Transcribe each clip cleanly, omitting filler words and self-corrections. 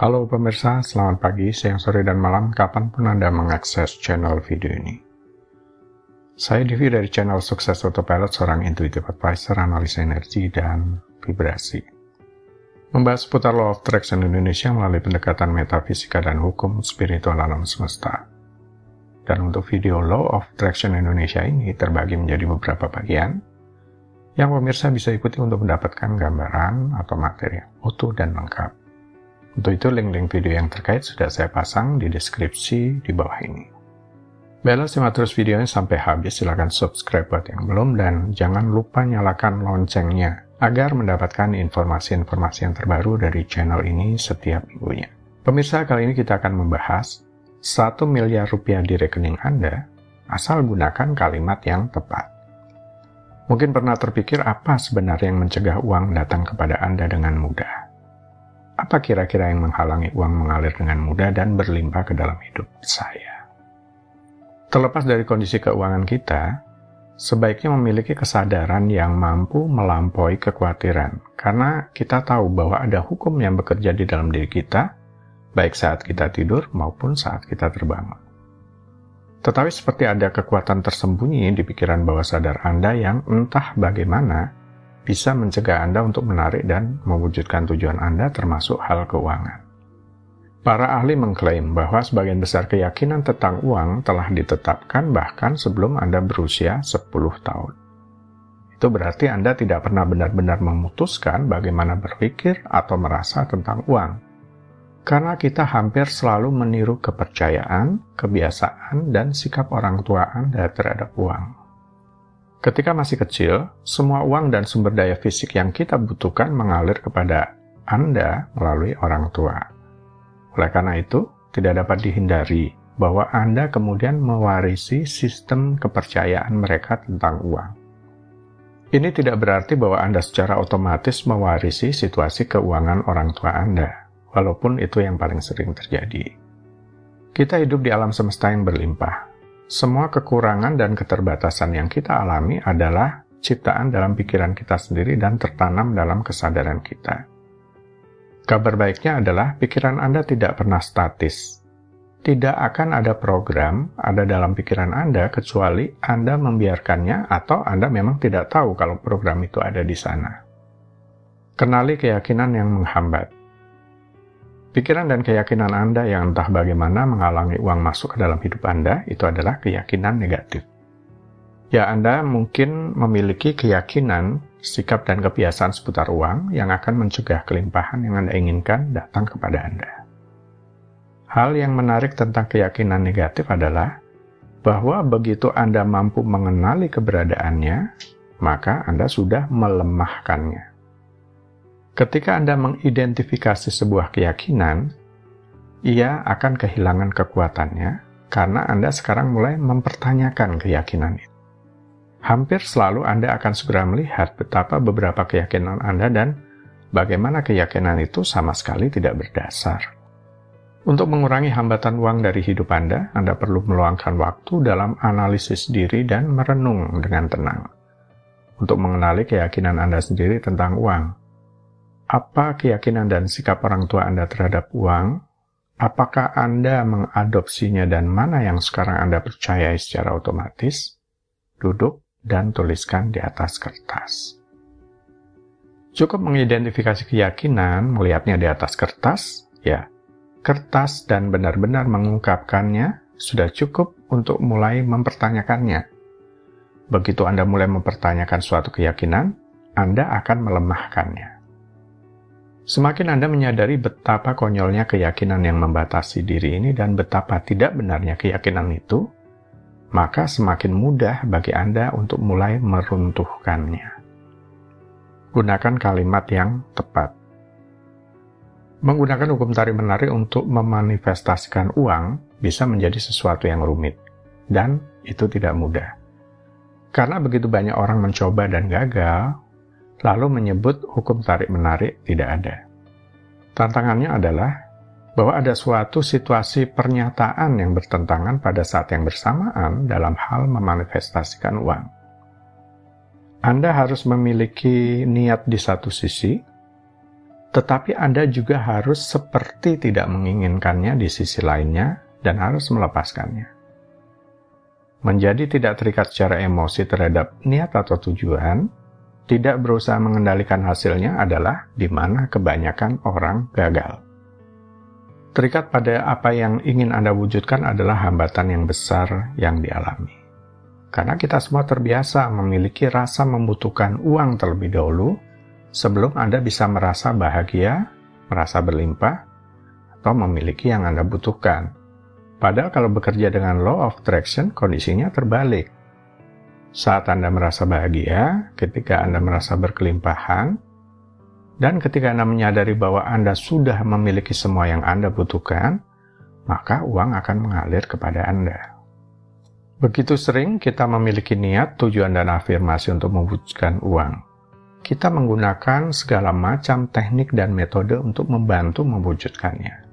Halo pemirsa, selamat pagi, siang, sore, dan malam, kapanpun Anda mengakses channel video ini. Saya Divi dari channel Sukses Autopilot, seorang intuitive advisor, analis energi, dan vibrasi. Membahas seputar Law of Attraction Indonesia melalui pendekatan metafisika dan hukum spiritual alam semesta. Dan untuk video Law of Attraction Indonesia ini terbagi menjadi beberapa bagian, yang pemirsa bisa ikuti untuk mendapatkan gambaran atau materi yang utuh dan lengkap. Untuk itu, link-link video yang terkait sudah saya pasang di deskripsi di bawah ini. Baiklah, simak terus videonya sampai habis, silahkan subscribe buat yang belum, dan jangan lupa nyalakan loncengnya, agar mendapatkan informasi-informasi yang terbaru dari channel ini setiap minggunya. Pemirsa, kali ini kita akan membahas 1 miliar rupiah di rekening Anda, asal gunakan kalimat yang tepat. Mungkin pernah terpikir apa sebenarnya yang mencegah uang datang kepada Anda dengan mudah? Apa kira-kira yang menghalangi uang mengalir dengan mudah dan berlimpah ke dalam hidup saya? Terlepas dari kondisi keuangan kita, sebaiknya memiliki kesadaran yang mampu melampaui kekhawatiran, karena kita tahu bahwa ada hukum yang bekerja di dalam diri kita, baik saat kita tidur maupun saat kita terbangun. Tetapi seperti ada kekuatan tersembunyi di pikiran bawah sadar Anda yang entah bagaimana bisa mencegah Anda untuk menarik dan mewujudkan tujuan Anda termasuk hal keuangan. Para ahli mengklaim bahwa sebagian besar keyakinan tentang uang telah ditetapkan bahkan sebelum Anda berusia 10 tahun. Itu berarti Anda tidak pernah benar-benar memutuskan bagaimana berpikir atau merasa tentang uang. Karena kita hampir selalu meniru kepercayaan, kebiasaan, dan sikap orang tua Anda terhadap uang. Ketika masih kecil, semua uang dan sumber daya fisik yang kita butuhkan mengalir kepada Anda melalui orang tua. Oleh karena itu, tidak dapat dihindari bahwa Anda kemudian mewarisi sistem kepercayaan mereka tentang uang. Ini tidak berarti bahwa Anda secara otomatis mewarisi situasi keuangan orang tua Anda, walaupun itu yang paling sering terjadi. Kita hidup di alam semesta yang berlimpah. Semua kekurangan dan keterbatasan yang kita alami adalah ciptaan dalam pikiran kita sendiri dan tertanam dalam kesadaran kita. Kabar baiknya adalah pikiran Anda tidak pernah statis. Tidak akan ada program ada dalam pikiran Anda kecuali Anda membiarkannya atau Anda memang tidak tahu kalau program itu ada di sana. Kenali keyakinan yang menghambat. Pikiran dan keyakinan Anda yang entah bagaimana menghalangi uang masuk ke dalam hidup Anda, itu adalah keyakinan negatif. Ya, Anda mungkin memiliki keyakinan, sikap, dan kebiasaan seputar uang yang akan mencegah kelimpahan yang Anda inginkan datang kepada Anda. Hal yang menarik tentang keyakinan negatif adalah bahwa begitu Anda mampu mengenali keberadaannya, maka Anda sudah melemahkannya. Ketika Anda mengidentifikasi sebuah keyakinan, ia akan kehilangan kekuatannya karena Anda sekarang mulai mempertanyakan keyakinan itu. Hampir selalu Anda akan segera melihat betapa beberapa keyakinan Anda dan bagaimana keyakinan itu sama sekali tidak berdasar. Untuk mengurangi hambatan uang dari hidup Anda perlu meluangkan waktu dalam analisis diri dan merenung dengan tenang. Untuk mengenali keyakinan Anda sendiri tentang uang. Apa keyakinan dan sikap orang tua Anda terhadap uang? Apakah Anda mengadopsinya dan mana yang sekarang Anda percayai secara otomatis? Duduk dan tuliskan di atas kertas. Cukup mengidentifikasi keyakinan, melihatnya di atas kertas, ya. Kertas dan benar-benar mengungkapkannya sudah cukup untuk mulai mempertanyakannya. Begitu Anda mulai mempertanyakan suatu keyakinan, Anda akan melemahkannya. Semakin Anda menyadari betapa konyolnya keyakinan yang membatasi diri ini dan betapa tidak benarnya keyakinan itu, maka semakin mudah bagi Anda untuk mulai meruntuhkannya. Gunakan kalimat yang tepat. Menggunakan hukum tarik-menarik untuk memanifestasikan uang bisa menjadi sesuatu yang rumit, dan itu tidak mudah. Karena begitu banyak orang mencoba dan gagal, lalu menyebut hukum tarik-menarik tidak ada. Tantangannya adalah bahwa ada suatu situasi pernyataan yang bertentangan pada saat yang bersamaan dalam hal memanifestasikan uang. Anda harus memiliki niat di satu sisi, Tetapi Anda juga harus seperti tidak menginginkannya di sisi lainnya dan harus melepaskannya. Menjadi tidak terikat secara emosi terhadap niat atau tujuan, tidak berusaha mengendalikan hasilnya adalah di mana kebanyakan orang gagal. Terikat pada apa yang ingin Anda wujudkan adalah hambatan yang besar yang dialami. Karena kita semua terbiasa memiliki rasa membutuhkan uang terlebih dahulu sebelum Anda bisa merasa bahagia, merasa berlimpah, atau memiliki yang Anda butuhkan. Padahal kalau bekerja dengan law of attraction, kondisinya terbalik. Saat Anda merasa bahagia, ketika Anda merasa berkelimpahan, dan ketika Anda menyadari bahwa Anda sudah memiliki semua yang Anda butuhkan, maka uang akan mengalir kepada Anda. Begitu sering kita memiliki niat, tujuan, dan afirmasi untuk mewujudkan uang. Kita menggunakan segala macam teknik dan metode untuk membantu mewujudkannya.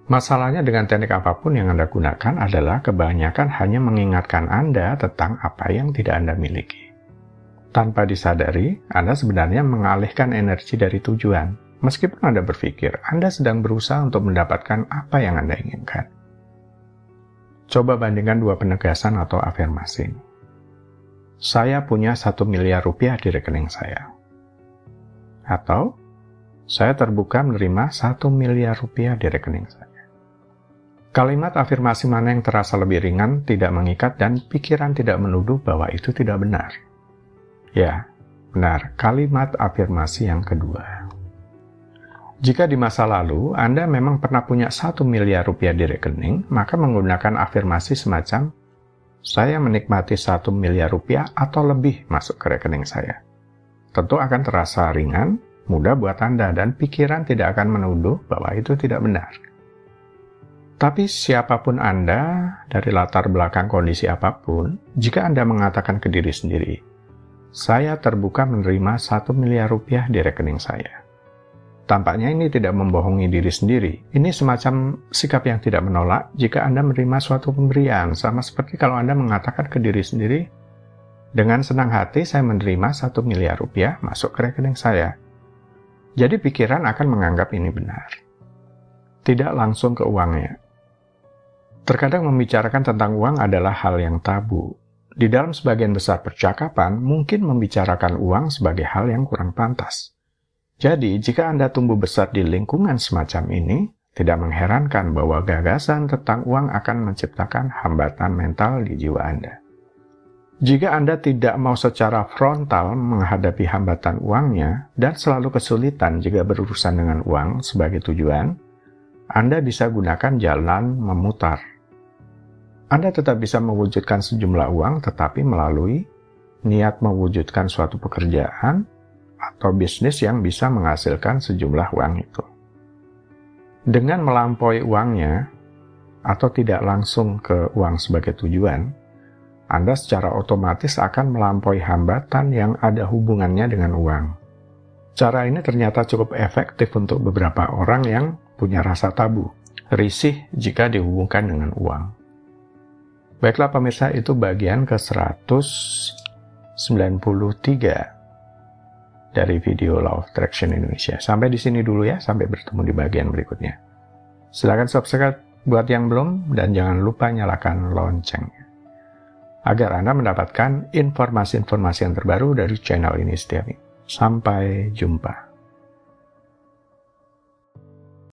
Masalahnya dengan teknik apapun yang Anda gunakan adalah kebanyakan hanya mengingatkan Anda tentang apa yang tidak Anda miliki. Tanpa disadari, Anda sebenarnya mengalihkan energi dari tujuan. Meskipun Anda berpikir, Anda sedang berusaha untuk mendapatkan apa yang Anda inginkan. Coba bandingkan dua penegasan atau afirmasi. Saya punya 1 miliar rupiah di rekening saya. Atau, saya terbuka menerima 1 miliar rupiah di rekening saya. Kalimat afirmasi mana yang terasa lebih ringan, tidak mengikat, dan pikiran tidak menuduh bahwa itu tidak benar? Ya, benar, kalimat afirmasi yang kedua. Jika di masa lalu Anda memang pernah punya 1 miliar rupiah di rekening, maka menggunakan afirmasi semacam, saya menikmati 1 miliar rupiah atau lebih masuk ke rekening saya. Tentu akan terasa ringan, mudah buat Anda, dan pikiran tidak akan menuduh bahwa itu tidak benar. Tapi siapapun Anda, dari latar belakang kondisi apapun, jika Anda mengatakan ke diri sendiri, saya terbuka menerima 1 miliar rupiah di rekening saya. Tampaknya ini tidak membohongi diri sendiri. Ini semacam sikap yang tidak menolak jika Anda menerima suatu pemberian, sama seperti kalau Anda mengatakan ke diri sendiri, dengan senang hati saya menerima 1 miliar rupiah masuk ke rekening saya. Jadi pikiran akan menganggap ini benar. Tidak langsung ke uangnya. Terkadang membicarakan tentang uang adalah hal yang tabu. Di dalam sebagian besar percakapan, mungkin membicarakan uang sebagai hal yang kurang pantas. Jadi, jika Anda tumbuh besar di lingkungan semacam ini, tidak mengherankan bahwa gagasan tentang uang akan menciptakan hambatan mental di jiwa Anda. Jika Anda tidak mau secara frontal menghadapi hambatan uangnya dan selalu kesulitan jika berurusan dengan uang sebagai tujuan, Anda bisa gunakan jalan memutar. Anda tetap bisa mewujudkan sejumlah uang, tetapi melalui niat mewujudkan suatu pekerjaan atau bisnis yang bisa menghasilkan sejumlah uang itu. Dengan melampaui uangnya, atau tidak langsung ke uang sebagai tujuan, Anda secara otomatis akan melampaui hambatan yang ada hubungannya dengan uang. Cara ini ternyata cukup efektif untuk beberapa orang yang punya rasa tabu, risih jika dihubungkan dengan uang. Baiklah pemirsa, itu bagian ke-193 dari video Law of Attraction Indonesia. Sampai di sini dulu ya, sampai bertemu di bagian berikutnya. Silakan subscribe buat yang belum, dan jangan lupa nyalakan loncengnya, agar Anda mendapatkan informasi-informasi yang terbaru dari channel ini setiap minggu. Sampai jumpa.